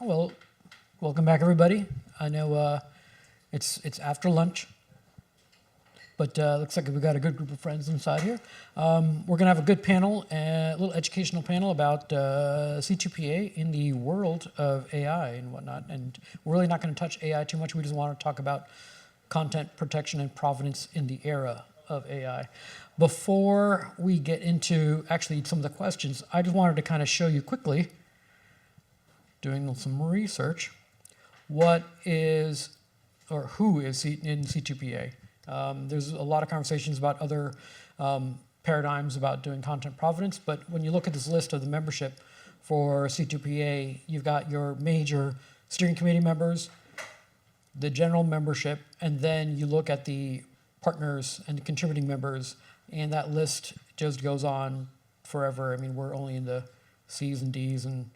Well, welcome back, everybody. I know it's after lunch, but looks like we've got a good group of friends inside here. We're going to have a good panel, a little educational panel about C2PA in the world of AI and whatnot. And we're really not going to touch AI too much. We just want to talk about content protection and provenance in the era of AI. Before we get into actually some of the questions, I just wanted to kind of show you quickly, doing some research, what is or who is in C2PA. There's a lot of conversations about other paradigms about doing content provenance, but when you look at this list of the membership for C2PA, you've got your major steering committee members, the general membership, and then you look at the partners and the contributing members, and that list just goes on forever. I mean, we're only in the C's and D's, and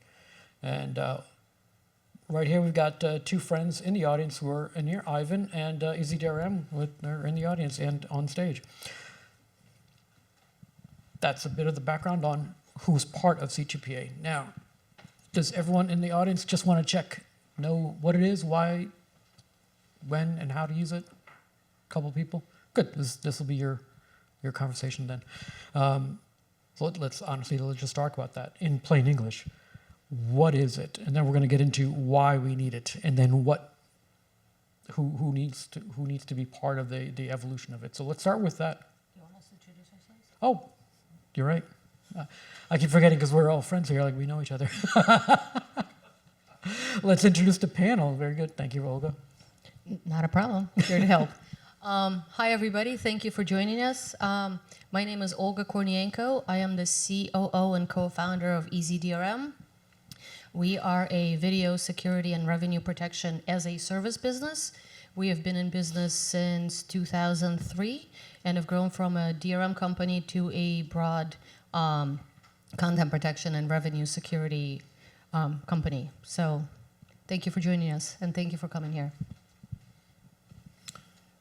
right here we've got two friends in the audience who are in here, Ivan and EZDRM, they're in the audience and on stage. That's a bit of the background on who's part of C2PA. Now, does everyone in the audience just want to know what it is, why, when, and how to use it? A couple people? Good, this will be your conversation then. So let's just talk about that in plain English. What is it? And then we're going to get into why we need it, and then who needs to be part of the evolution of it. So let's start with that. You want us to introduce ourselves? Oh, you're right. I keep forgetting because we're all friends here, like we know each other. Let's introduce the panel. Very good. Thank you, Olga. Not a problem. Here to help. Hi, everybody. Thank you for joining us. My name is Olga Kornienko. I am the COO and co-founder of EZDRM. We are a video security and revenue protection as a service business. We have been in business since 2003 and have grown from a DRM company to a broad content protection and revenue security company. So thank you for joining us, and thank you for coming here.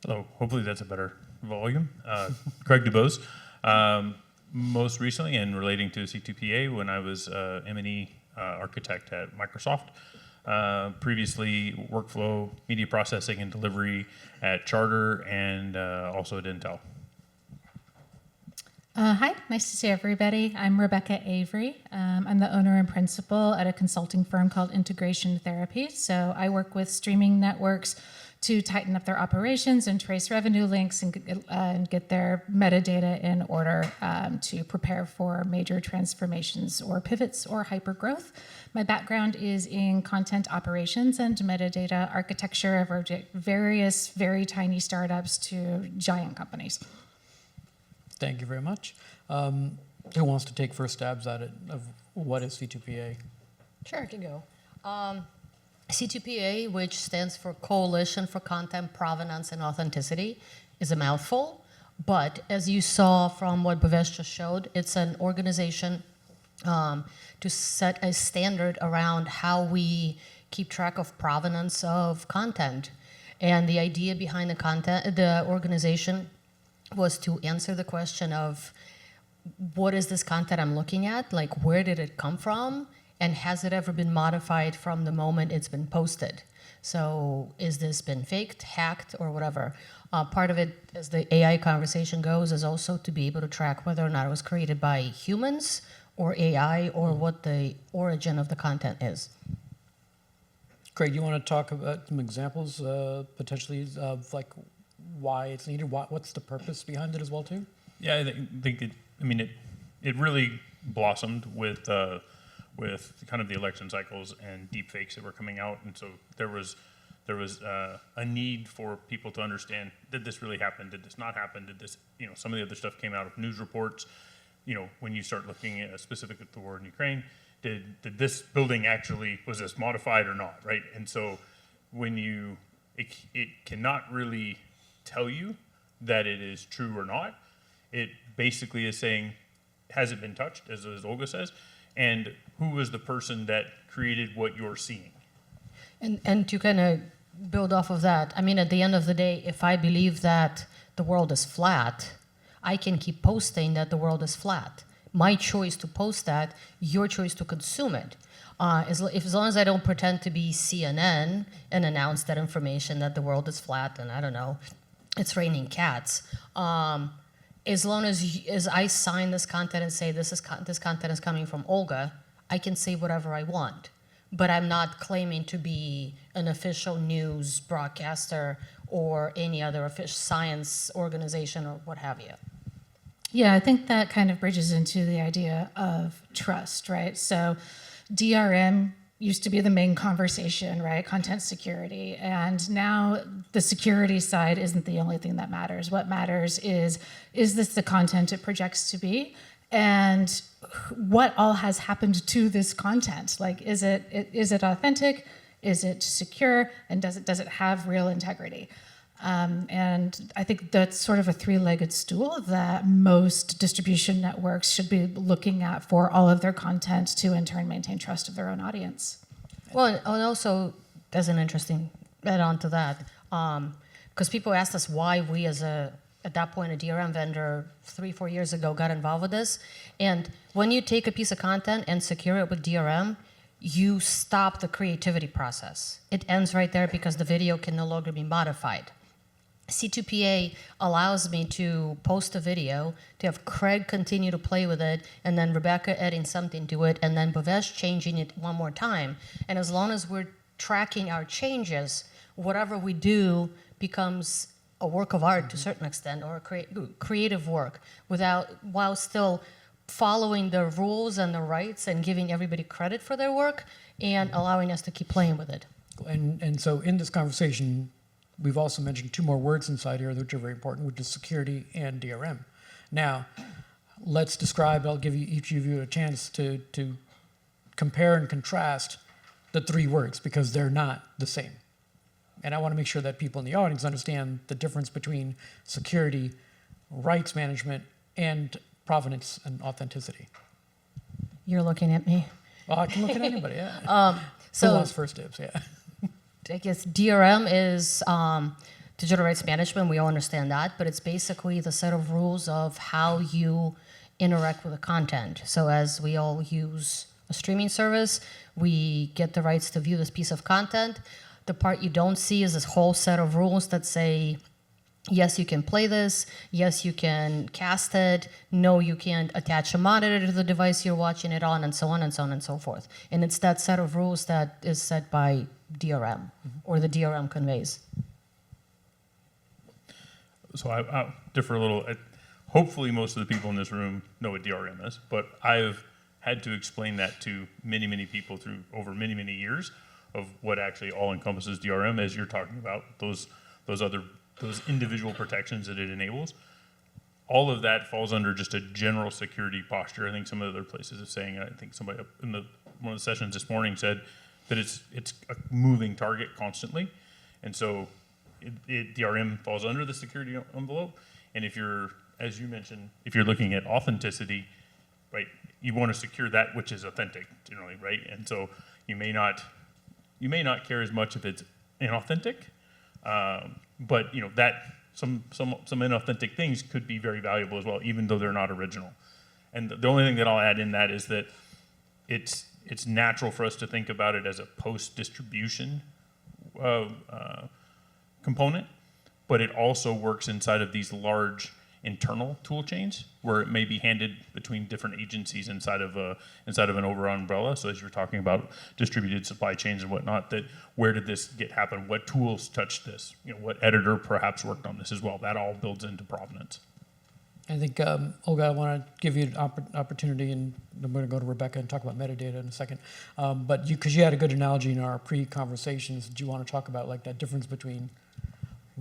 Hello. Hopefully that's a better volume. Kreig DuBose. Most recently, and relating to C2PA, when I was M&E architect at Microsoft. Previously, workflow, media processing, and delivery at Charter, and also at Intel. Hi, nice to see everybody. I'm Rebecca Avery. I'm the owner and principal at a consulting firm called Integration Therapy. So I work with streaming networks to tighten up their operations and trace revenue links and get their metadata in order to prepare for major transformations or pivots or hypergrowth. My background is in content operations and metadata architecture. I've worked at various very tiny startups to giant companies. Thank you very much. Who wants to take first stabs at it of what is C2PA? Sure, I can go. C2PA, which stands for Coalition for Content Provenance and Authenticity, is a mouthful. But as you saw from what Bhavesh just showed, it's an organization to set a standard around how we keep track of provenance of content. And the idea behind the organization was to answer the question of what is this content I'm looking at? Like, where did it come from? And has it ever been modified from the moment it's been posted? So is this been faked, hacked, or whatever? Part of it, as the AI conversation goes, is also to be able to track whether or not it was created by humans or AI, or what the origin of the content is. Kreig, you want to talk about some examples potentially of like why it's needed? What's the purpose behind it as well too? Yeah, I think it really blossomed with kind of the election cycles and deep fakes that were coming out, and so there was a need for people to understand: did this really happen? Did this not happen? Did this, some of the other stuff came out of news reports. When you start looking at specific at the war in Ukraine, did this building actually, was this modified or not, right? And so when it cannot really tell you that it is true or not. It basically is saying, has it been touched, as Olga says? And who was the person that created what you're seeing? And to kind of build off of that, I mean, at the end of the day, if I believe that the world is flat, I can keep posting that the world is flat. My choice to post that, your choice to consume it. As long as I don't pretend to be CNN and announce that information that the world is flat and I don't know, it's raining cats. As long as I sign this content and say this content is coming from Olga, I can say whatever I want. But I'm not claiming to be an official news broadcaster or any other official science organization or what have you. Yeah, I think that kind of bridges into the idea of trust, right? So DRM used to be the main conversation, right? Content security. And now the security side isn't the only thing that matters. What matters is this the content it projects to be? And what all has happened to this content? Like, is it authentic? Is it secure? And does it have real integrity? And I think that's sort of a three-legged stool that most distribution networks should be looking at for all of their content to in turn maintain trust of their own audience. Well, and also, there's an interesting add-on to that, because people asked us why we at that point, a DRM vendor 3-4 years ago got involved with this. And when you take a piece of content and secure it with DRM, you stop the creativity process. It ends right there because the video can no longer be modified. C2PA allows me to post a video, to have Kreig continue to play with it, and then Rebecca adding something to it, and then Bhavesh changing it one more time. And as long as we're tracking our changes, whatever we do becomes a work of art to a certain extent, or a creative work, while still following the rules and the rights and giving everybody credit for their work and allowing us to keep playing with it. And so in this conversation, we've also mentioned two more words inside here which are very important, which is security and DRM. Now, let's describe, I'll give you each of you a chance to compare and contrast the three words because they're not the same. And I want to make sure that people in the audience understand the difference between security, rights management, and provenance and authenticity. You're looking at me. Well, I can look at anybody, yeah. Who wants first dibs, yeah. I guess DRM is digital rights management. We all understand that, but it's basically the set of rules of how you interact with the content. So as we all use a streaming service, we get the rights to view this piece of content. The part you don't see is this whole set of rules that say, yes, you can play this. Yes, you can cast it. No, you can't attach a monitor to the device you're watching it on, and so on and so on and so forth. And it's that set of rules that is set by DRM, or the DRM conveys. So I'll differ a little. Hopefully most of the people in this room know what DRM is, but I've had to explain that to many, many people through over many, many years of what actually all encompasses DRM, as you're talking about, those individual protections that it enables. All of that falls under just a general security posture. I think some other places are saying, I think somebody up in one of the sessions this morning said that it's a moving target constantly. And so DRM falls under the security envelope. And if you're, as you mentioned, if you're looking at authenticity, right, you want to secure that which is authentic generally, right? And so you may not care as much if it's inauthentic, but that some inauthentic things could be very valuable as well, even though they're not original. And the only thing that I'll add in that is that it's natural for us to think about it as a post-distribution component, but it also works inside of these large internal tool chains where it may be handed between different agencies inside of an overall umbrella. So as you're talking about distributed supply chains and whatnot, that where did this happen? What tools touched this? What editor perhaps worked on this as well? That all builds into provenance. I think, Olga, I want to give you an opportunity, and I'm going to go to Rebecca and talk about metadata in a second. But because you had a good analogy in our pre-conversations, do you want to talk about like that difference between?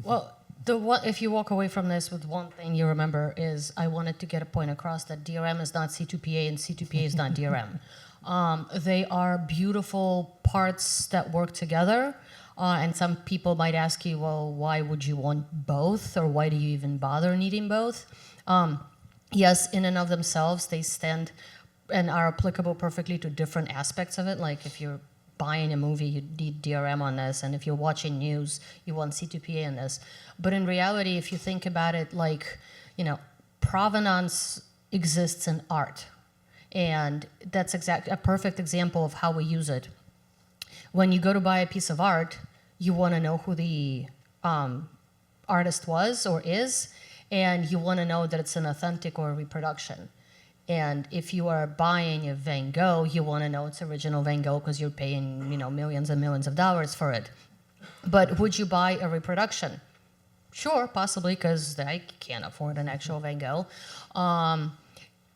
Well, if you walk away from this with one thing you remember is I wanted to get a point across that DRM is not C2PA and C2PA is not DRM. They are beautiful parts that work together. And some people might ask you, well, why would you want both? Or why do you even bother needing both? Yes, in and of themselves, they stand and are applicable perfectly to different aspects of it. Like if you're buying a movie, you need DRM on this. And if you're watching news, you want C2PA on this. But in reality, if you think about it like, provenance exists in art. And that's a perfect example of how we use it. When you go to buy a piece of art, you want to know who the artist was or is, and you want to know that it's an authentic or a reproduction. And if you are buying a Van Gogh, you want to know it's original Van Gogh because you're paying, millions and millions of dollars for it. But would you buy a reproduction? Sure, possibly, because I can't afford an actual Van Gogh.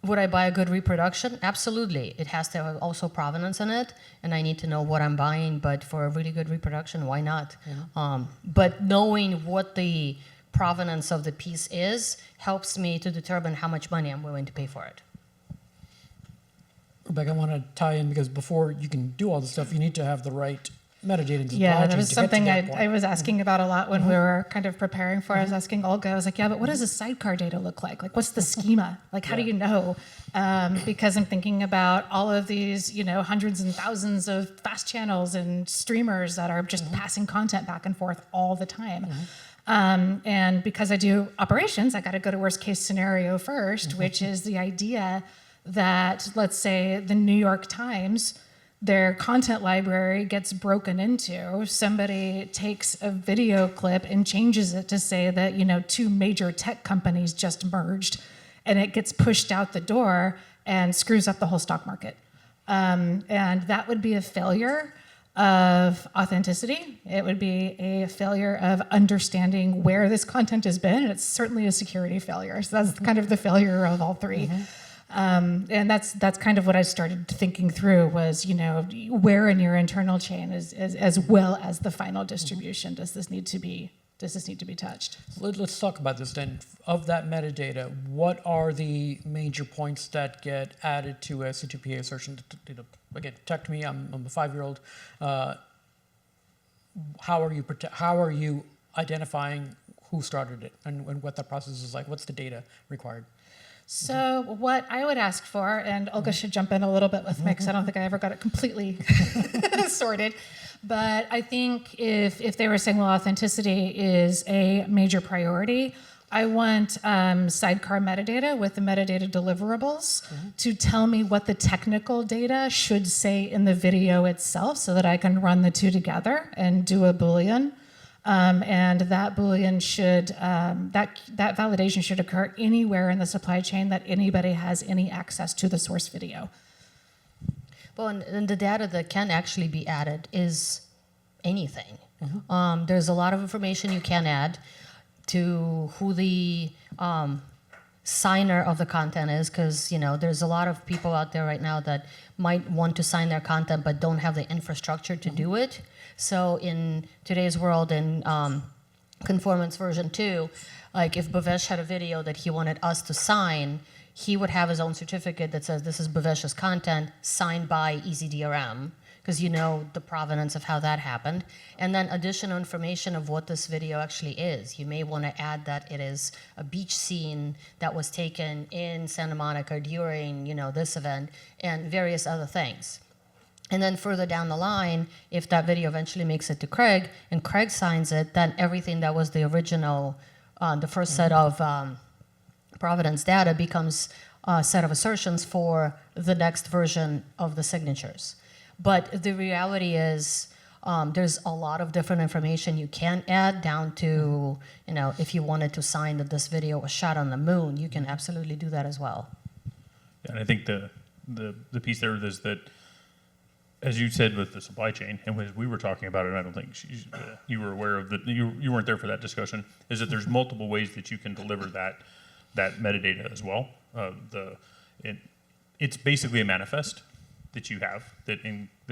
Would I buy a good reproduction? Absolutely. It has to have also provenance in it, and I need to know what I'm buying, but for a really good reproduction, why not? But knowing what the provenance of the piece is helps me to determine how much money I'm willing to pay for it. Rebecca, I want to tie in because before you can do all this stuff, you need to have the right metadata and supply Yeah, chain that was to get to something that I point. was asking about a lot when we were kind of preparing for it. I was asking Olga, I was like, yeah, but what does the sidecar data look like? Like, what's the schema? Like, how do you know? Because I'm thinking about all of these, hundreds and thousands of fast channels and streamers that are just passing content back and forth all the time. And because I do operations, I got to go to worst case scenario first, which is the idea that, let's say, the New York Times, their content library gets broken into. Somebody takes a video clip and changes it to say that, two major tech companies just merged, and it gets pushed out the door and screws up the whole stock market. And that would be a failure of authenticity. It would be a failure of understanding where this content has been, and it's certainly a security failure. So that's kind of the failure of all three. And that's kind of what I started thinking through was, where in your internal chain is as well as the final distribution does this need to be touched? Let's talk about this then. Of that metadata, what are the major points that get added to a C2PA assertion? Again, protect me. I'm a 5-year-old. How are you identifying who started it and what that process is like? What's the data required? So what I would ask for, and Olga should jump in a little bit with me because I don't think I ever got it completely sorted, but I think if they were saying, well, authenticity is a major priority, I want sidecar metadata with the metadata deliverables to tell me what the technical data should say in the video itself so that I can run the two together and do a Boolean. And that Boolean should, that validation should occur anywhere in the supply chain that anybody has any access to the source video. Well, and the data that can actually be added is anything. There's a lot of information you can add to who the signer of the content is, because there's a lot of people out there right now that might want to sign their content but don't have the infrastructure to do it. So in today's world, in Conformance version 2, like if Bhavesh had a video that he wanted us to sign, he would have his own certificate that says this is Bhavesh's content signed by EZDRM, because the provenance of how that happened. And then additional information of what this video actually is. You may want to add that it is a beach scene that was taken in Santa Monica during, this event, and various other things. And then further down the line, if that video eventually makes it to Kreig, and Kreig signs it, then everything that was the original, the first set of provenance data becomes a set of assertions for the next version of the signatures. But the reality is there's a lot of different information you can add down to, if you wanted to sign that this video was shot on the moon, you can absolutely do that as well. Yeah, and I think the piece there is that, as you said with the supply chain, and as we were talking about it, and I don't think you were aware of that, you weren't there for that discussion, is that there's multiple ways that you can deliver that metadata as well. It's basically a manifest that you have that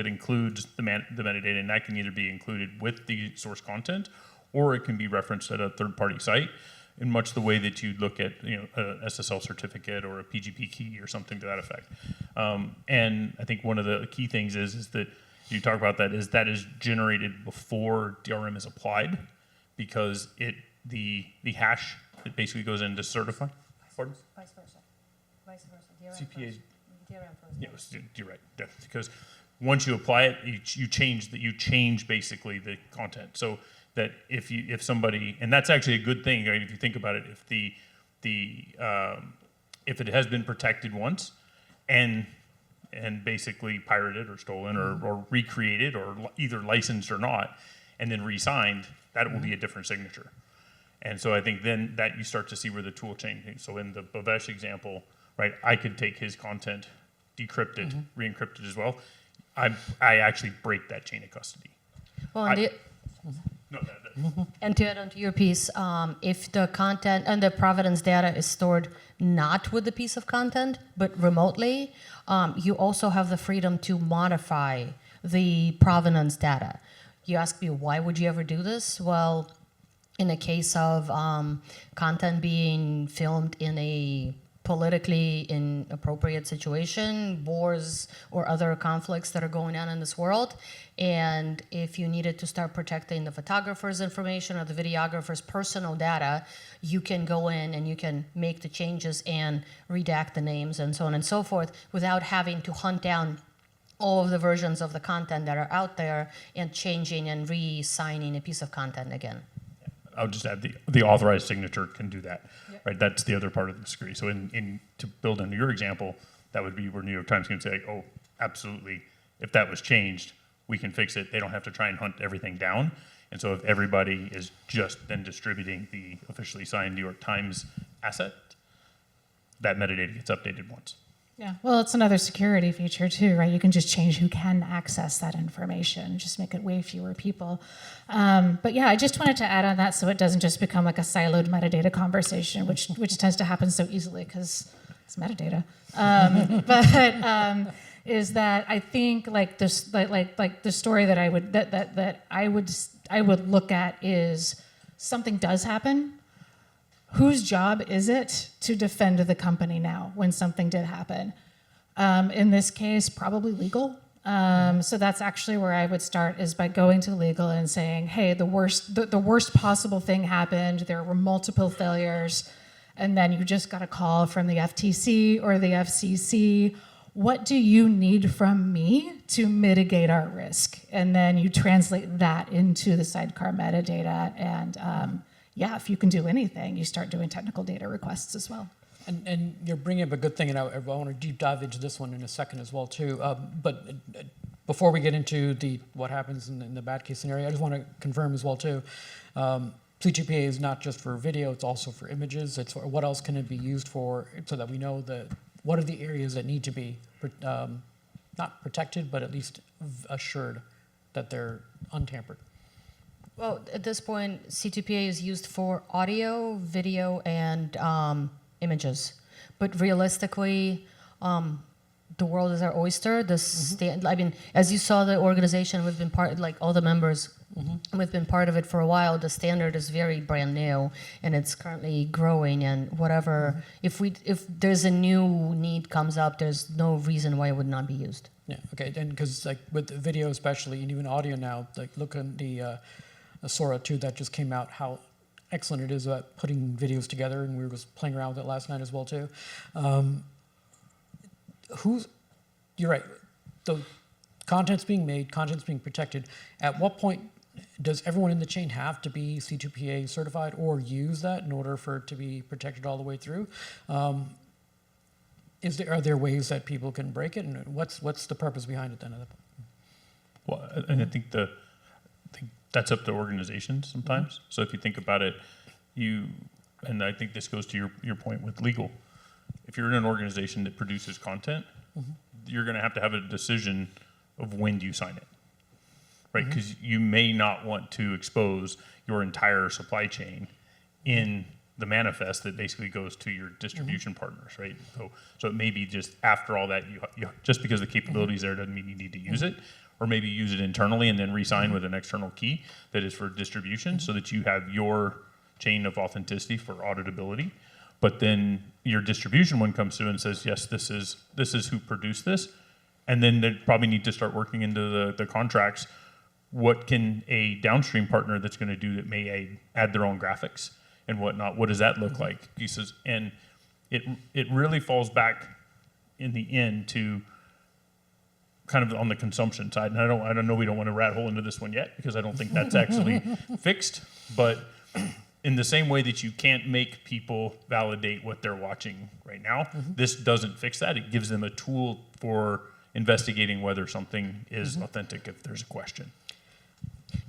includes the metadata, and that can either be included with the source content, or it can be referenced at a third-party site in much the way that you'd look at a SSL certificate or a PGP key or something to that effect. And I think one of the key things is that you talk about that is generated before DRM is applied, because the hash it basically goes in to certify. Pardon? Vice versa. CPA. DRM first. Yes, you're right. Yeah, because once you apply it, you change basically the content. So that if somebody, and that's actually a good thing, right? If you think about it, if it has been protected once, and and basically pirated or stolen or recreated or either licensed or not, and then re-signed, that will be a different signature. And so I think then that you start to see where the tool changes. So in the Bhavesh example, right, I could take his content, decrypt it, re-encrypt it as well. I actually break that chain of custody. Well, No, and to add on to your piece, if the content and the provenance data is stored not with the piece of content, but remotely, you also have the freedom to modify the provenance data. You ask me, why would you ever do this? Well, in the case of content being filmed in a politically inappropriate situation, wars or other conflicts that are going on in this world, and if you needed to start protecting the photographer's information or the videographer's personal data, you can go in and you can make the changes and redact the names and so on and so forth without having to hunt down all of the versions of the content that are out there and changing and re-signing a piece of content again. I'll just add the authorized signature can do that, right? That's the other part of the degree. So in to build on your example, that would be where New York Times can say, oh, absolutely, if that was changed, we can fix it. They don't have to try and hunt everything down. And so if everybody is just then distributing the officially signed New York Times asset, that metadata gets updated once. Yeah, well, it's another security feature too, right? You can just change who can access that information, just make it way fewer people. But yeah, I just wanted to add on that so it doesn't just become like a siloed metadata conversation, which tends to happen so easily because it's metadata. Is that I think like this, like the story that I would look at is something does happen. Whose job is it to defend the company now when something did happen? In this case, probably legal. So that's actually where I would start, is by going to legal and saying, hey, the worst possible thing happened. There were multiple failures. And then you just got a call from the FTC or the FCC. What do you need from me to mitigate our risk? And then you translate that into the sidecar metadata, and yeah, if you can do anything, you start doing technical data requests as well. And you're bringing up a good thing, and I want to deep dive into this one in a second as well too. But before we get into what happens in the bad case scenario, I just want to confirm as well too. C2PA is not just for video; it's also for images. It's for, what else can it be used for, so that we know what are the areas that need to be not protected, but at least assured that they're untampered. Well, at this point, C2PA is used for audio, video, and images. But realistically, the world is our oyster. I mean, as you saw, the organization, we've been like all the members, we've been part of it for a while. The standard is very brand new, and it's currently growing. And whatever, if there's a new need comes up, there's no reason why it would not be used. Yeah. Okay. And because like with video especially, and even audio now, like look at the Sora 2 that just came out, how excellent it is at putting videos together, and we were just playing around with it last night as well too. You're right, the content's being made, content's being protected. At what point does everyone in the chain have to be C2PA certified or use that in order for it to be protected all the way through? Are there ways that people can break it, and what's the purpose behind it then? Well, and I think that's up to organizations sometimes. So if you think about it, and I think this goes to your point with legal. If you're in an organization that produces content, you're going to have a decision of when do you sign it, right? Because you may not want to expose your entire supply chain in the manifest that basically goes to your distribution partners, right? So it may be just after all that, you just because the capability is there doesn't mean you need to use it. Or maybe use it internally and then re-sign with an external key that is for distribution, so that you have your chain of authenticity for auditability. But then your distribution one comes through and says, yes, this is who produced this. And then they probably need to start working into the contracts. What can a downstream partner that's going to do that may add their own graphics and whatnot? What does that look like? Pieces, and it really falls back in the end to kind of on the consumption side. And I don't know, we don't want to rat hole into this one yet, because I don't think that's actually fixed. But in the same way that you can't make people validate what they're watching right now, this doesn't fix that. It gives them a tool for investigating whether something is authentic if there's a question.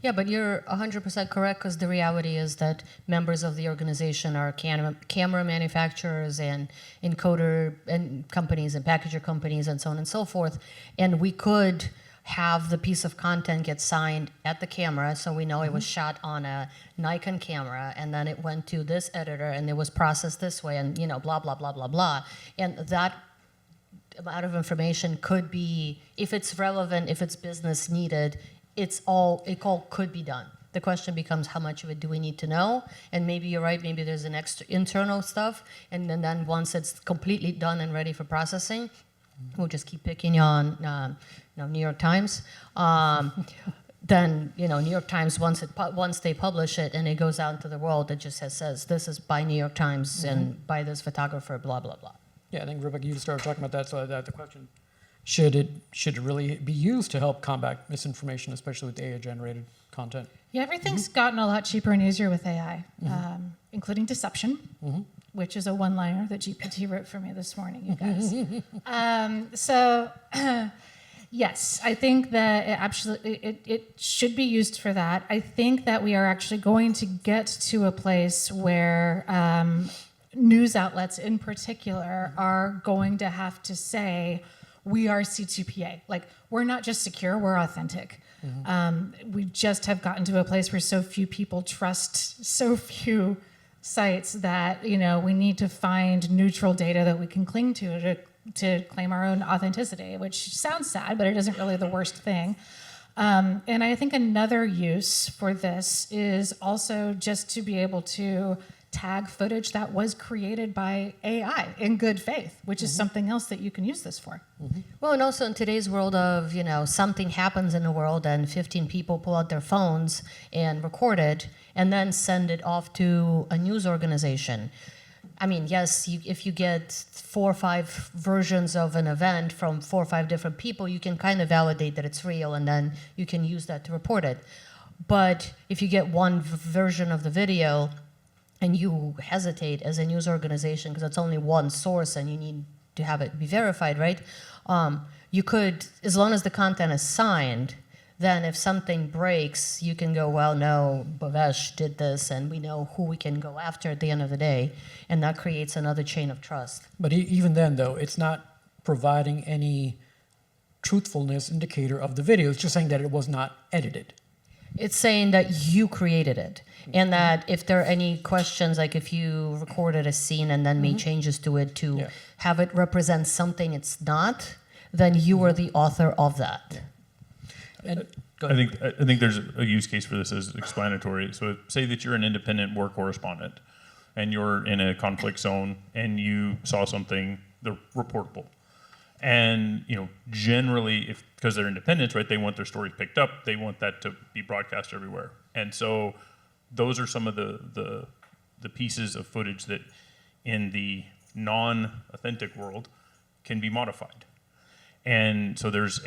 Yeah, but you're 100% correct, because the reality is that members of the organization are camera manufacturers and encoder and companies and packager companies and so on and so forth. And we could have the piece of content get signed at the camera, so we know it was shot on a Nikon camera, and then it went to this editor and it was processed this way, and blah, blah, blah, blah, blah. And that amount of information could be, if it's relevant, if it's business needed, it all could be done. The question becomes, how much of it do we need to know? And maybe you're right, maybe there's an extra internal stuff, and then once it's completely done and ready for processing, we'll just keep picking on New York Times. Then New York Times, once they publish it and it goes out into the world, it just says this is by New York Times and by this photographer, blah blah blah. Yeah, I think Rebecca, you started talking about that, so the question: should it really be used to help combat misinformation, especially with AI-generated content? Yeah, everything's gotten a lot cheaper and easier with AI, including deception, which is a one-liner that GPT wrote for me this morning, you guys. Yes, I think that it should be used for that. I think that we are actually going to get to a place where news outlets in particular are going to have to say, we are C2PA. Like, we're not just secure, we're authentic. We just have gotten to a place where so few people trust so few sites that, we need to find neutral data that we can cling to claim our own authenticity, which sounds sad, but it isn't really the worst thing. And I think another use for this is also just to be able to tag footage that was created by AI in good faith, which is something else that you can use this for. Well, and also in today's world of, something happens in the world and 15 people pull out their phones and record it and then send it off to a news organization. I mean, yes, if you get 4 or 5 versions of an event from 4 or 5 different people, you can kind of validate that it's real, and then you can use that to report it. But if you get one version of the video and you hesitate as a news organization because it's only one source and you need to have it be verified, right? You could, as long as the content is signed, then if something breaks, you can go, well, no, Bhavesh did this, and we know who we can go after at the end of the day, and that creates another chain of trust. But even then, though, it's not providing any truthfulness indicator of the video. It's just saying that it was not edited. It's saying that you created it, and that if there are any questions, like if you recorded a scene and then made changes to it to have it represent something it's not, then you were the author of that. Yeah. And I think there's a use case for this as explanatory. So say that you're an independent war correspondent and you're in a conflict zone and you saw something, they're reportable. And generally, because they're independents, right, they want their stories picked up. They want that to be broadcast everywhere. And so those are some of the pieces of footage that in the non-authentic world can be modified. And so there's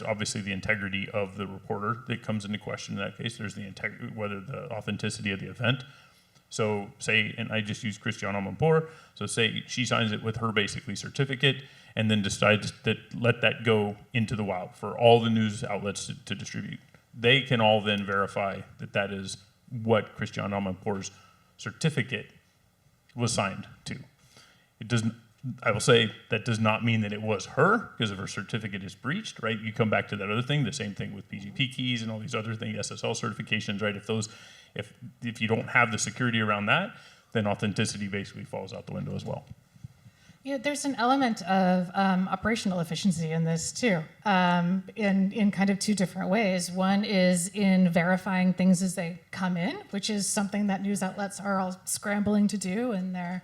obviously the integrity of the reporter that comes into question in that case. There's the whether the authenticity of the event. So say, and I just use Cristiano Mampor, so say she signs it with her basically certificate and then decides that let that go into the wild for all the news outlets to distribute. They can all then verify that that is what Cristiano Mampor's certificate was signed to. It doesn't. I will say that does not mean that it was her, because if her certificate is breached, right, you come back to that other thing, the same thing with PGP keys and all these other things, SSL certifications, right? If you don't have the security around that, then authenticity basically falls out the window as well. Yeah, there's an element of operational efficiency in this too, in kind of 2 different ways. One is in verifying things as they come in, which is something that news outlets are all scrambling to do in their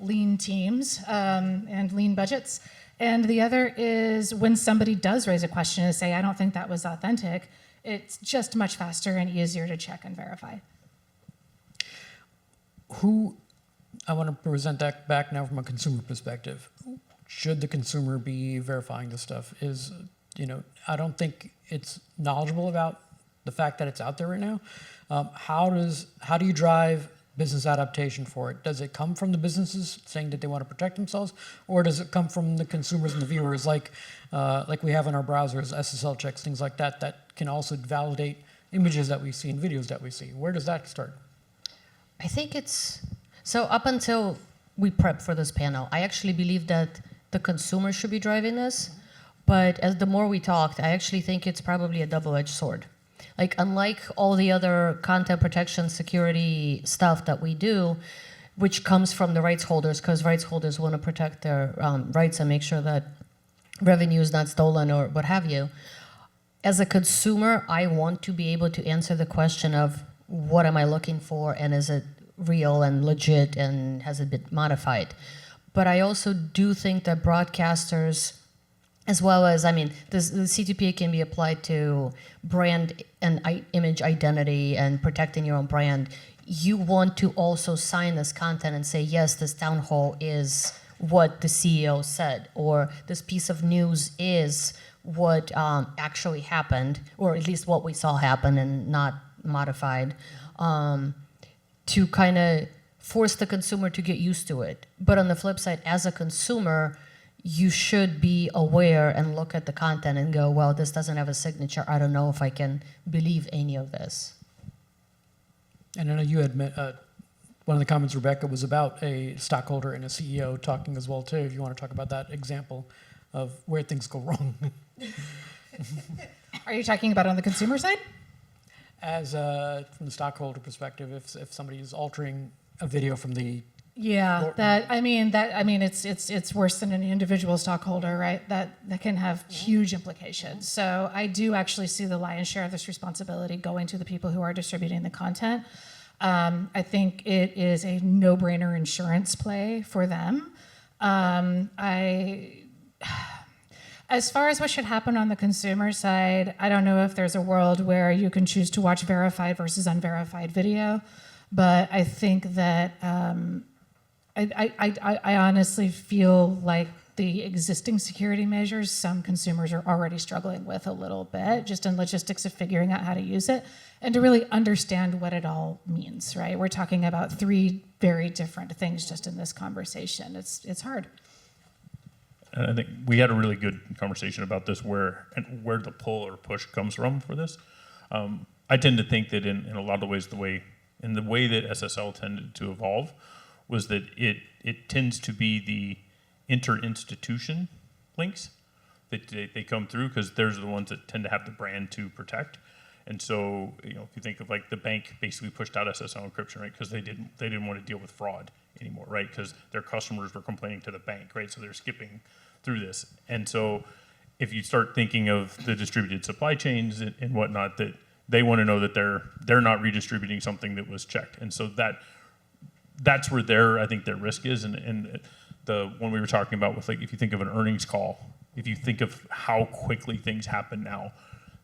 lean teams and lean budgets. And the other is when somebody does raise a question and say, I don't think that was authentic, it's just much faster and easier to check and verify. I want to present that back now from a consumer perspective. Should the consumer be verifying this stuff? I don't think it's knowledgeable about the fact that it's out there right now. How do you drive business adaptation for it? Does it come from the businesses saying that they want to protect themselves, or does it come from the consumers and the viewers, like we have in our browsers, SSL checks, things like that, that can also validate images that we see and videos that we see? Where does that start? I think it's so. Up until we prep for this panel, I actually believe that the consumer should be driving this. But as the more we talked, I actually think it's probably a double-edged sword. Like, unlike all the other content protection security stuff that we do, which comes from the rights holders, because rights holders want to protect their rights and make sure that revenue is not stolen or what have you. As a consumer, I want to be able to answer the question of what am I looking for, and is it real and legit, and has it been modified? But I also do think that broadcasters, as well as, I mean, the C2PA can be applied to brand and image identity and protecting your own brand. You want to also sign this content and say, yes, this town hall is what the CEO said, or this piece of news is what actually happened, or at least what we saw happen and not modified, to kind of force the consumer to get used to it. But on the flip side, as a consumer, you should be aware and look at the content and go, well, this doesn't have a signature. I don't know if I can believe any of this. And I know you had one of the comments, Rebecca, was about a stockholder and a CEO talking as well, too, if you want to talk about that example of where things go wrong. Are you talking about on the consumer side? As from the stockholder perspective, if somebody is altering a video from the Yeah, it's worse than an individual stockholder, right? That can have huge implications. So I do actually see the lion's share of this responsibility going to the people who are distributing the content. I think it is a no-brainer insurance play for them. As far as what should happen on the consumer side, I don't know if there's a world where you can choose to watch verified versus unverified video, but I think that I honestly feel like the existing security measures some consumers are already struggling with a little bit, just in logistics of figuring out how to use it and to really understand what it all means, right? We're talking about three very different things just in this conversation. It's hard. And I think we had a really good conversation about this, where the pull or push comes from for this. I tend to think that in a lot of ways, the way that SSL tended to evolve was that it tends to be the inter-institution links that they come through, because they're the ones that tend to have the brand to protect. And so, if you think of like the bank basically pushed out SSL encryption, right? Because they didn't want to deal with fraud anymore, right? Because their customers were complaining to the bank, right? So they're skipping through this. And so if you start thinking of the distributed supply chains and whatnot, that they want to know that they're not redistributing something that was checked. And so that's where I think their risk is. And the one we were talking about with, like, if you think of an earnings call, if you think of how quickly things happen now,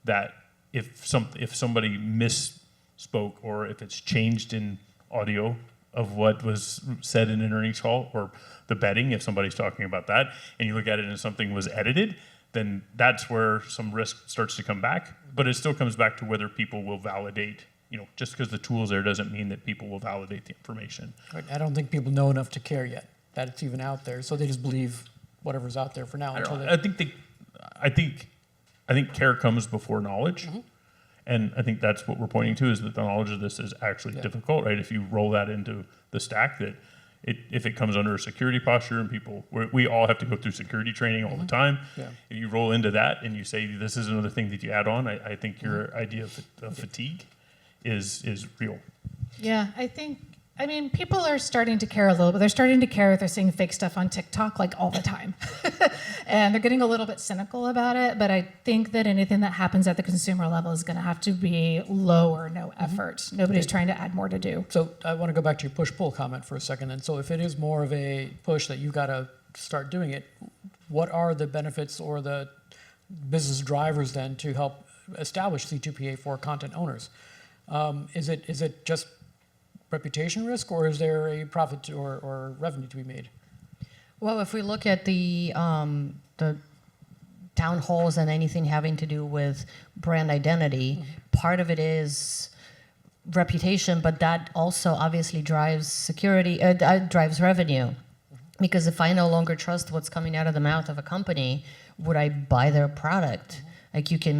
that if somebody misspoke, or if it's changed in audio of what was said in an earnings call, or the betting, if somebody's talking about that, and you look at it and something was edited, then that's where some risk starts to come back. But it still comes back to whether people will validate. Just because the tool's there doesn't mean that people will validate the information. Right. I don't think people know enough to care yet that it's even out there, so they just believe whatever's out there for now. I think care comes before knowledge. Mm-hmm. And I think that's what we're pointing to, is that the knowledge of this is actually difficult, right? If you roll that into the stack, that if it comes under a security posture, and we all have to go through security training all the time. Yeah. If you roll into that and you say this is another thing that you add on, I think your idea of fatigue is real. Yeah, people are starting to care a little bit. They're starting to care if they're seeing fake stuff on TikTok like all the time. And they're getting a little bit cynical about it, but I think that anything that happens at the consumer level is going to have to be low or no effort. Nobody's trying to add more to do. So I want to go back to your push-pull comment for a second. And so if it is more of a push that you've got to start doing it, what are the benefits or the business drivers then to help establish C2PA for content owners? Is it just reputation risk, or is there a profit or revenue to be made? Well, if we look at the town halls and anything having to do with brand identity, part of it is reputation, but that also obviously drives security, drives revenue. Because if I no longer trust what's coming out of the mouth of a company, would I buy their product? Like you can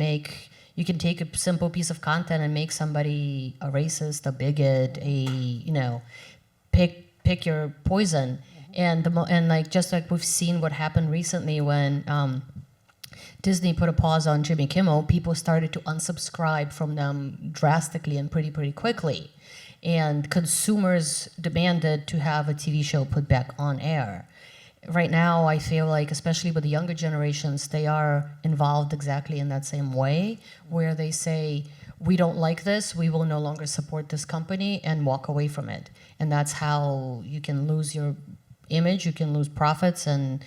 take a simple piece of content and make somebody a racist, a bigot, pick your poison. And like just like we've seen what happened recently when Disney put a pause on Jimmy Kimmel, people started to unsubscribe from them drastically and pretty quickly. And consumers demanded to have a TV show put back on air. Right now, I feel like, especially with the younger generations, they are involved exactly in that same way, where they say, we don't like this, we will no longer support this company, and walk away from it. And that's how you can lose your image, you can lose profits, and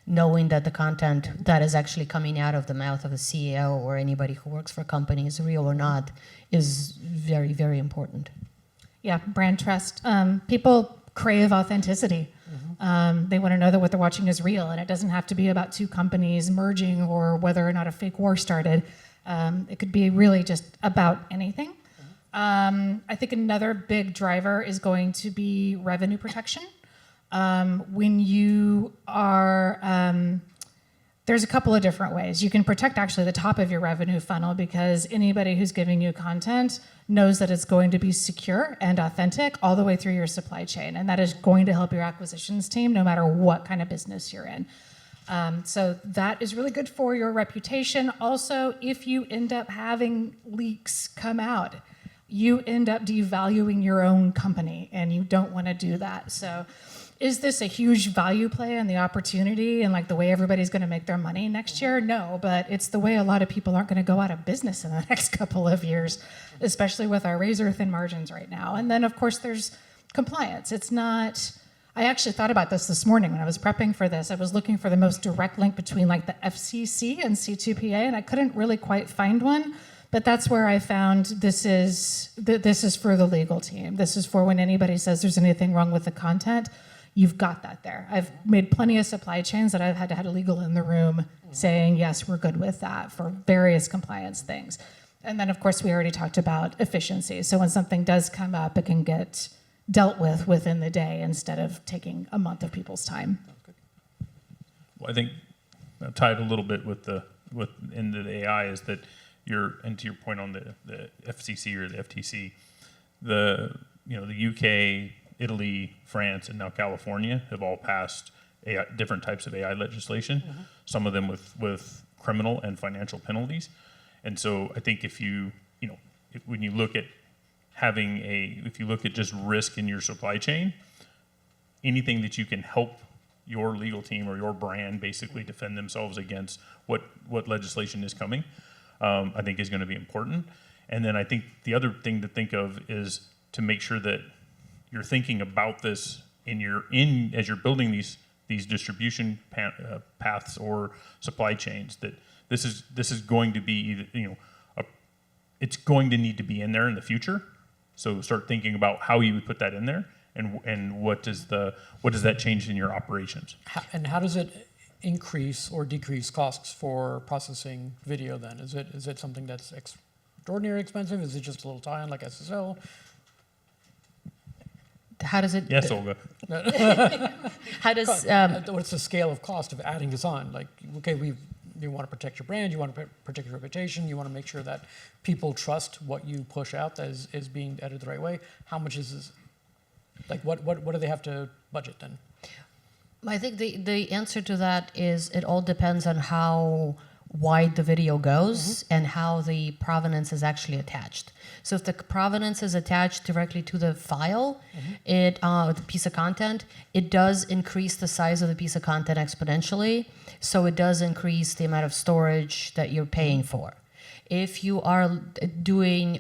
knowing that the content that is actually coming out of the mouth of a CEO or anybody who works for a company is real or not is very, very important. Yeah, brand trust. People crave authenticity. They want to know that what they're watching is real, and it doesn't have to be about two companies merging or whether or not a fake war started. It could be really just about anything. I think another big driver is going to be revenue protection. When you are, there's a couple of different ways. You can protect actually the top of your revenue funnel because anybody who's giving you content knows that it's going to be secure and authentic all the way through your supply chain. And that is going to help your acquisitions team no matter what kind of business you're in. So that is really good for your reputation. Also, if you end up having leaks come out, you end up devaluing your own company and you don't want to do that. So is this a huge value play and the opportunity and like the way everybody's going to make their money next year? No, but it's the way a lot of people aren't going to go out of business in the next couple of years, especially with our razor thin margins right now. And then of course there's compliance. It's not, I actually thought about this morning when I was prepping for this. I was looking for the most direct link between like the FCC and C2PA and I couldn't really quite find one. But that's where I found this is for the legal team. This is for when anybody says there's anything wrong with the content. You've got that there. I've made plenty of supply chains that I've had to have a legal in the room saying, yes, we're good with that for various compliance things. And then, of course, we already talked about efficiency. So when something does come up, it can get dealt with within the day instead of taking a month of people's time. Well, I think tied a little bit into the AI is that and to your point on the FCC or the FTC, the UK, Italy, France, and now California have all passed different types of AI legislation, some of them with criminal and financial penalties. And so I think when you look at if you look at just risk in your supply chain, anything that you can help your legal team or your brand basically defend themselves against what legislation is coming, I think is going to be important. And then I think the other thing to think of is to make sure that you're thinking about this as you're building these distribution paths or supply chains, that this is going to be it's going to need to be in there in the future. So start thinking about how you would put that in there and what does that change in your operations. How does it increase or decrease costs for processing video then? Is it something that's extraordinarily expensive? Is it just a little tie-in like SSL? How does it? Yes, Olga. How does? What's the scale of cost of adding this on? Like, okay, you want to protect your brand, you want to protect your reputation, you want to make sure that people trust what you push out that is being edited the right way. How much is this? Like, what do they have to budget then? I think the answer to that is it all depends on how wide the video goes and how the provenance is actually attached. So if the provenance is attached directly to the file, the piece of content, it does increase the size of the piece of content exponentially. So it does increase the amount of storage that you're paying for. If you are doing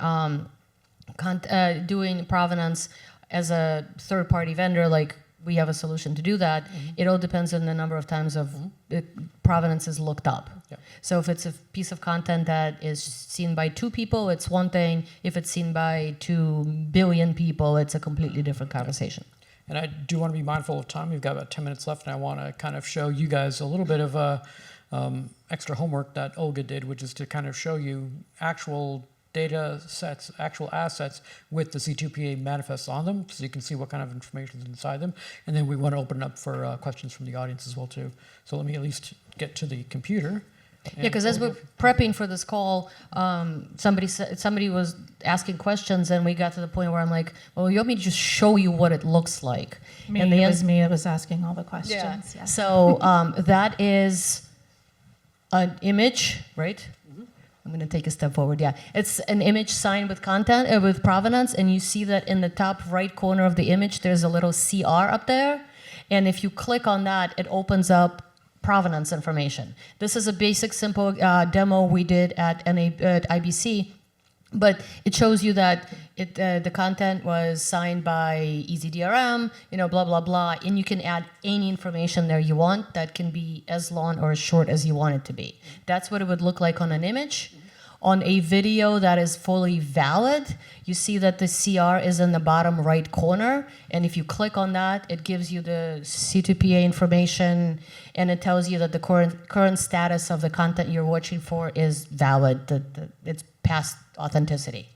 provenance as a third-party vendor, like we have a solution to do that, it all depends on the number of times of provenance is looked up. Yeah. So if it's a piece of content that is seen by 2 people, it's one thing. If it's seen by 2 billion people, it's a completely different conversation. And I do want to be mindful of time. We've got about 10 minutes left, and I want to kind of show you guys a little bit of extra homework that Olga did, which is to kind of show you actual data sets, actual assets with the C2PA manifests on them, so you can see what kind of information is inside them. And then we want to open it up for questions from the audience as well too. So let me at least get to the computer. Yeah, because as we're prepping for this call, somebody was asking questions, and we got to the point where I'm like, well, you want me to just show you what it looks like? And It was me that was asking all the questions. Yeah. Yeah. So that is an image, right? I'm going to take a step forward. Yeah, it's an image signed with content with provenance, and you see that in the top right corner of the image, there's a little CR up there, and if you click on that, it opens up provenance information. This is a basic, simple demo we did at IBC, but it shows you that the content was signed by EZDRM, blah, blah, blah, and you can add any information there you want that can be as long or as short as you want it to be. That's what it would look like on an image. On a video that is fully valid, you see that the CR is in the bottom right corner, and if you click on that, it gives you the C2PA information, and it tells you that the current status of the content you're watching for is valid, it's past authenticity.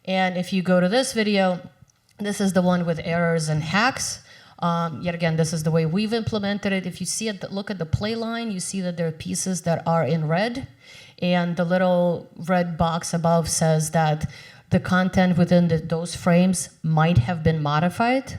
And if you go to this video, this is the one with errors and hacks. Yet again, this is the way we've implemented it. If you see it, look at the play line, you see that there are pieces that are in red, and the little red box above says that the content within those frames might have been modified,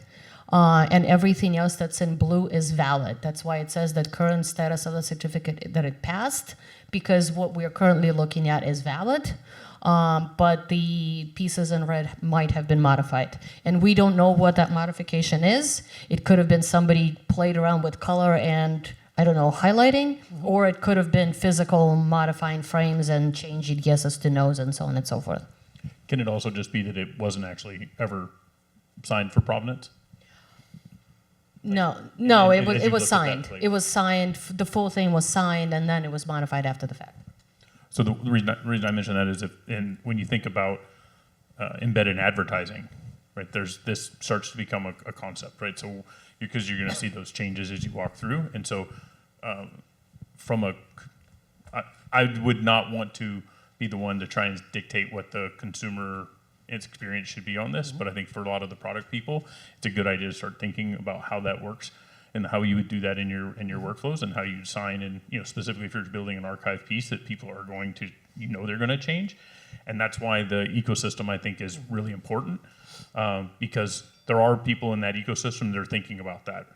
and everything else that's in blue is valid. That's why it says that current status of the certificate that it passed, because what we're currently looking at is valid, but the pieces in red might have been modified. And we don't know what that modification is. It could have been somebody played around with color and highlighting, or it could have been physical modifying frames and changing yeses to nos and so on and so forth. Can it also just be that it wasn't actually ever signed for provenance? No, as you it look was at signed. that, like- It was signed, the full thing was signed, and then it was modified after the fact. So the reason I mention that is when you think about embedded advertising, right? This starts to become a concept, right? So because you're going to see those changes as you walk through, and so I would not want to be the one to try and dictate what the consumer experience should be on this, but I think for a lot of the product people, it's a good idea to start thinking about how that works and how you would do that in your workflows, and how you sign in, specifically if you're building an archive piece that people are going to, they're going to change. And that's why the ecosystem, I think, is really important, because there are people in that ecosystem that are thinking about that.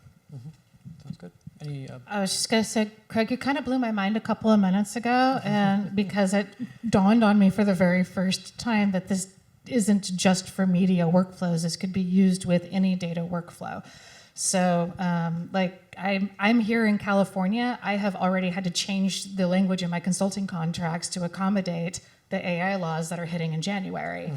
Sounds good. Any, I was just going to say, Craig, you kind of blew my mind a couple of minutes ago, and because it dawned on me for the very first time that this isn't just for media workflows. This could be used with any data workflow. So, I'm here in California. I have already had to change the language in my consulting contracts to accommodate the AI laws that are hitting in January.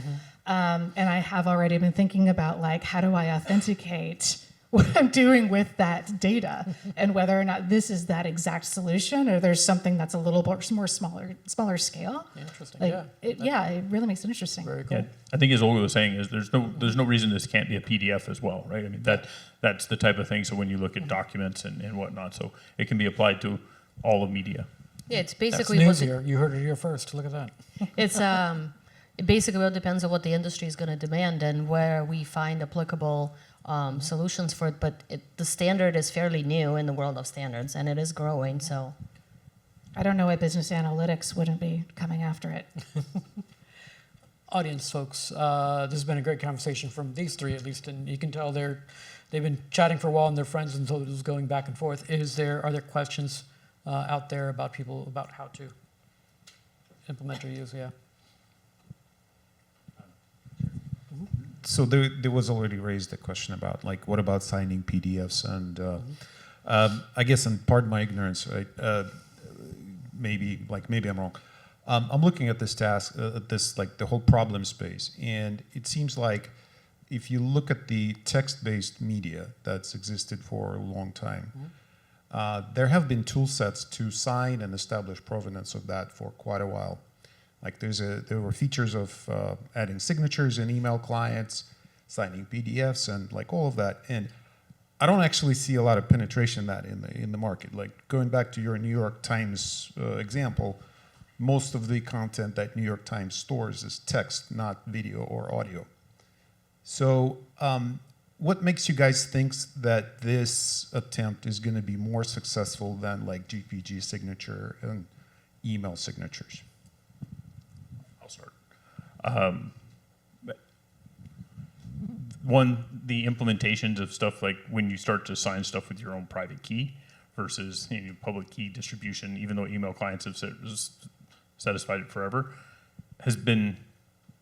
And I have already been thinking about how do I authenticate what I'm doing with that data, and whether or not this is that exact solution, or there's something that's a little more smaller scale. interesting. It really makes it interesting. Very cool. Yeah, I think as Olga was saying, is there's no reason this can't be a PDF as well, right? I mean that's the type of thing. So when you look at documents and whatnot, so it can be applied to all of media. Yeah, it's That's basically news here. You heard it here first. Look at that. It's it basically all depends on what the industry is going to demand and where we find applicable solutions for it. But the standard is fairly new in the world of standards, and it is growing. So I don't know why business analytics wouldn't be coming after it. Audience folks, this has been a great conversation from these three at least, and you can tell they've been chatting for a while and they're friends, and so it was going back and forth. Are there questions out there about how to implement or use? Yeah. So there was already raised a question about what about signing PDFs, and I guess, and pardon my ignorance, right? Maybe I'm wrong. I'm looking at this task, the whole problem space, and it seems like if you look at the text-based media that's existed for a long time, there have been tool sets to sign and establish provenance of that for quite a while. There were features of adding signatures in email clients, signing PDFs, and all of that. And I don't actually see a lot of penetration in that in the market. Going back to your New York Times example, most of the content that New York Times stores is text, not video or audio. So what makes you guys think that this attempt is going to be more successful than like GPG signature and email signatures? I'll start. One, the implementations of stuff like when you start to sign stuff with your own private key versus public key distribution, even though email clients have satisfied it forever, has been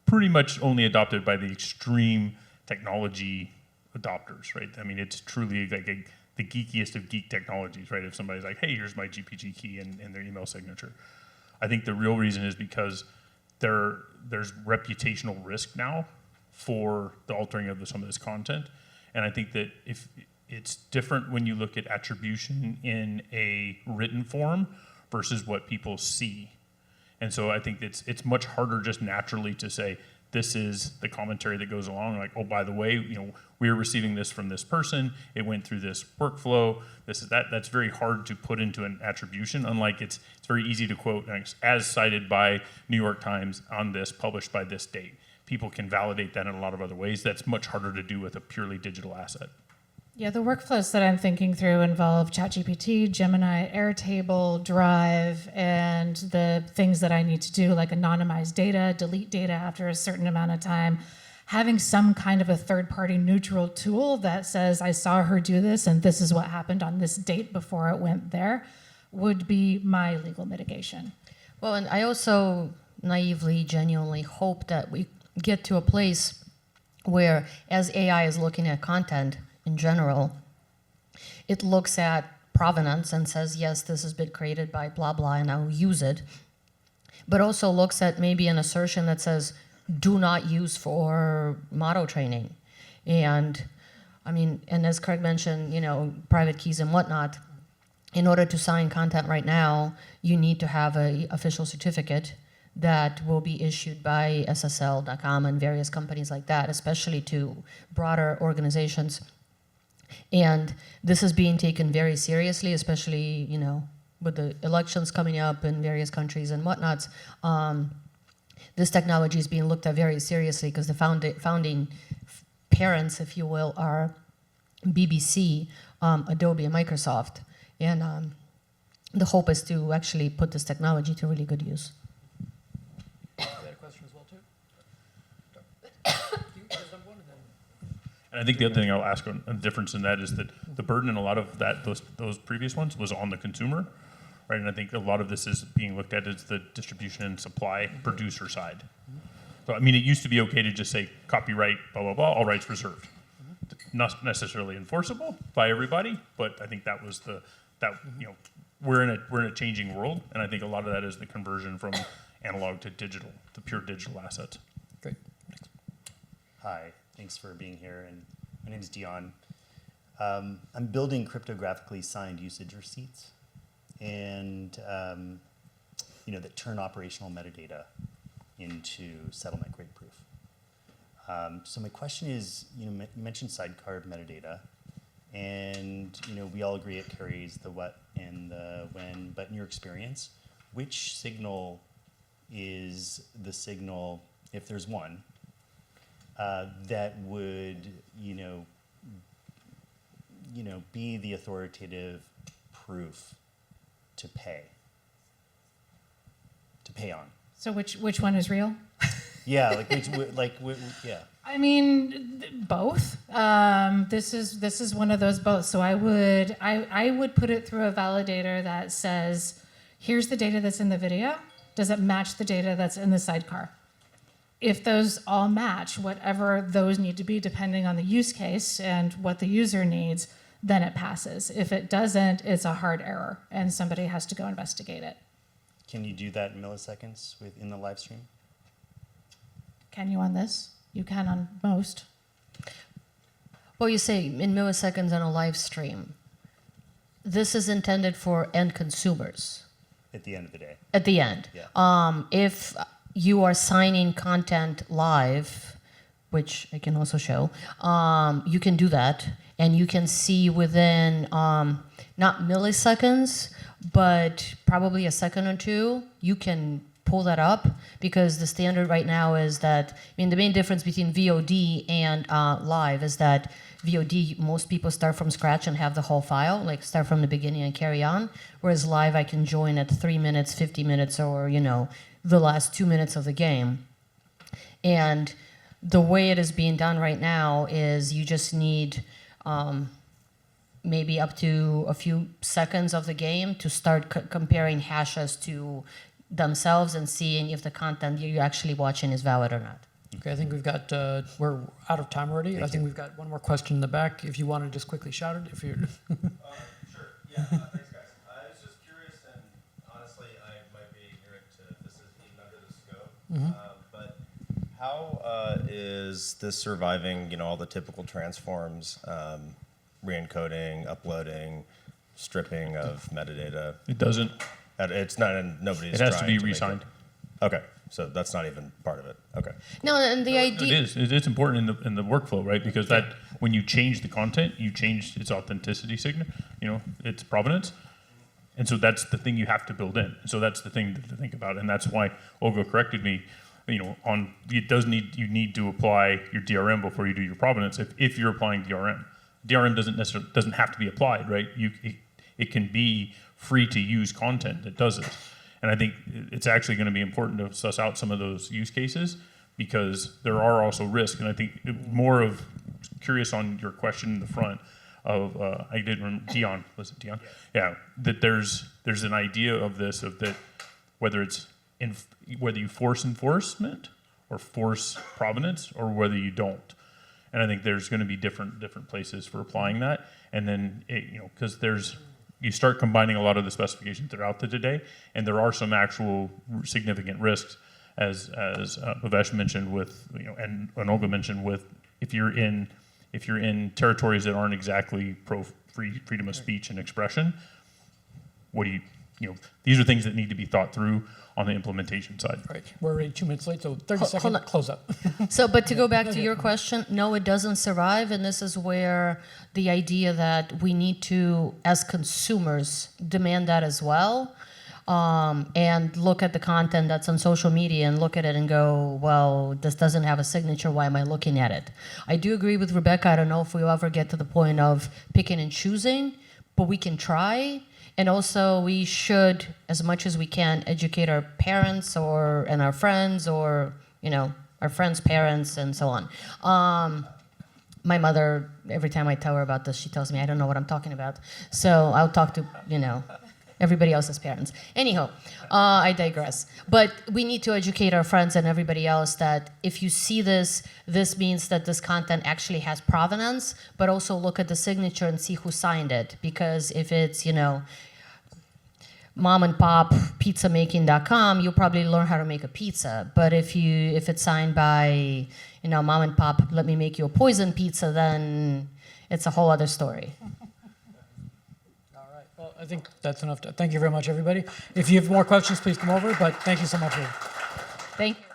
pretty much only adopted by the extreme technology adopters, right? I mean, it's truly like the geekiest of geek technologies, right? If somebody's like, hey, here's my GPG key and their email signature. I think the real reason is because there's reputational risk now for the altering of some of this content. And I think that if it's different when you look at attribution in a written form versus what people see. And so I think it's much harder just naturally to say, this is the commentary that goes along, like, oh, by the way, we're receiving this from this person, it went through this workflow, this is that. That's very hard to put into an attribution, unlike it's very easy to quote, as cited by New York Times on this, published by this date. People can validate that in a lot of other ways. That's much harder to do with a purely digital asset. Yeah, the workflows that I'm thinking through involve ChatGPT, Gemini, Airtable, Drive, and the things that I need to do, like anonymize data, delete data after a certain amount of time. Having some kind of a third-party neutral tool that says, I saw her do this, and this is what happened on this date before it went there, would be my legal mitigation. Well, and I also naively, genuinely hope that we get to a place where, as AI is looking at content in general, it looks at provenance and says, yes, this has been created by blah, blah, and I'll use it, but also looks at maybe an assertion that says, do not use for model training. And I mean, and as Kreig mentioned, private keys and whatnot, in order to sign content right now, you need to have an official certificate that will be issued by SSL.com and various companies like that, especially to broader organizations. And this is being taken very seriously, especially, with the elections coming up in various countries and whatnots. This technology is being looked at very seriously because the founding parents, if you will, are BBC, Adobe, and Microsoft. And the hope is to actually put this technology to really good use. You had a question as well, too? And I think the other thing I'll ask on a difference in that is that the burden in a lot of those previous ones was on the consumer, right? And I think a lot of this is being looked at as the distribution and supply producer side. So I mean, it used to be okay to just say copyright, blah blah blah, all rights reserved. Not necessarily enforceable by everybody, but I think that was we're in a changing world, and I think a lot of that is the conversion from analog to digital, the pure digital assets. Great. Hi, thanks for being here. And my name is Dion. I'm building cryptographically signed usage receipts, and that turn operational metadata into settlement grade proof. So my question is, you mentioned sidecar metadata, and we all agree it carries the what and the when. But in your experience, which signal is the signal, if there's one, that would, be the authoritative proof to pay on? So which one is real? Yeah, yeah. I mean, both. This is one of those both. So I would put it through a validator that says, here's the data that's in the video. Does it match the data that's in the sidecar? If those all match, whatever those need to be, depending on the use case and what the user needs, then it passes. If it doesn't, it's a hard error, and somebody has to go investigate it. Can you do that in milliseconds in the live stream? Can you on this? You can on most. Well, you say in milliseconds on a live stream. This is intended for end consumers. At the end of the day. At the end. Yeah. If you are signing content live which I can also show, you can do that, and you can see within not milliseconds, but probably a second or two, you can pull that up, because the standard right now is that, I mean, the main difference between VOD and live is that VOD, most people start from scratch and have the whole file, like start from the beginning and carry on, whereas live I can join at 3 minutes, 50 minutes, or, you know, the last 2 minutes of the game. And the way it is being done right now is you just need maybe up to a few seconds of the game to start comparing hashes to themselves and seeing if the content you're actually watching is valid or not. Okay, I think we've got, we're out of time already. I think we've got one more question in the back. If you want to just quickly shout it, if you're. Sure. Yeah. Thanks, guys. I was just curious, and honestly, I might be ignorant to this is even under the scope. But how is this surviving? You know, all the typical transforms, re-encoding, uploading, stripping of metadata. It doesn't. It's not. And nobody's. It has to trying be make re-signed. Okay. So that's not even part of it. Okay. No, and the idea. It is. It's important in the workflow, right? Because that when you change the content, you change its authenticity signature. You know, its provenance, and so that's the thing you have to build in. So that's the thing to think about, and that's why Olga corrected me. You know, on it does need you need to apply your DRM before you do your provenance. If you're applying DRM doesn't have to be applied, right? It can be free to use content that does it. And I think it's actually going to be important to suss out some of those use cases, because there are also risks. And I think more of curious on your question in the front of I did remember Dion, was it Dion? Yeah, that there's an idea of this of that whether it's whether you force enforcement or force provenance or whether you don't. And I think there's going to be different places for applying that. And then because you start combining a lot of the specifications that are out there today, and there are some actual significant risks, as Bhavesh mentioned with, and Olga mentioned with, if you're in territories that aren't exactly pro freedom of speech and expression, what do these are things that need to be thought through on the implementation side. Right, we're already 2 minutes late, so 30 Hold seconds, on. close up. So, but to go back to your question, no, it doesn't survive, and this is where the idea that we need to, as consumers, demand that as well, and look at the content that's on social media and look at it and go, well, this doesn't have a signature, why am I looking at it? I do agree with Rebecca, I don't know if we'll ever get to the point of picking and choosing, but we can try. And also, we should, as much as we can, educate our parents and our friends, or our friends' parents, and so on. My mother, every time I tell her about this, she tells me I don't know what I'm talking about. So I'll talk to everybody else's parents. Anyhow, I digress. But we need to educate our friends and everybody else that if you see this means that this content actually has provenance, but also look at the signature and see who signed it. Because if it's, mom and pop pizzamaking.com, you'll probably learn how to make a pizza. But if it's signed by, mom and pop, let me make you a poison pizza, then it's a whole other story. Well, I think that's enough. Thank you very much, everybody. If you have more questions, please come over, but thank you so much. Thank you.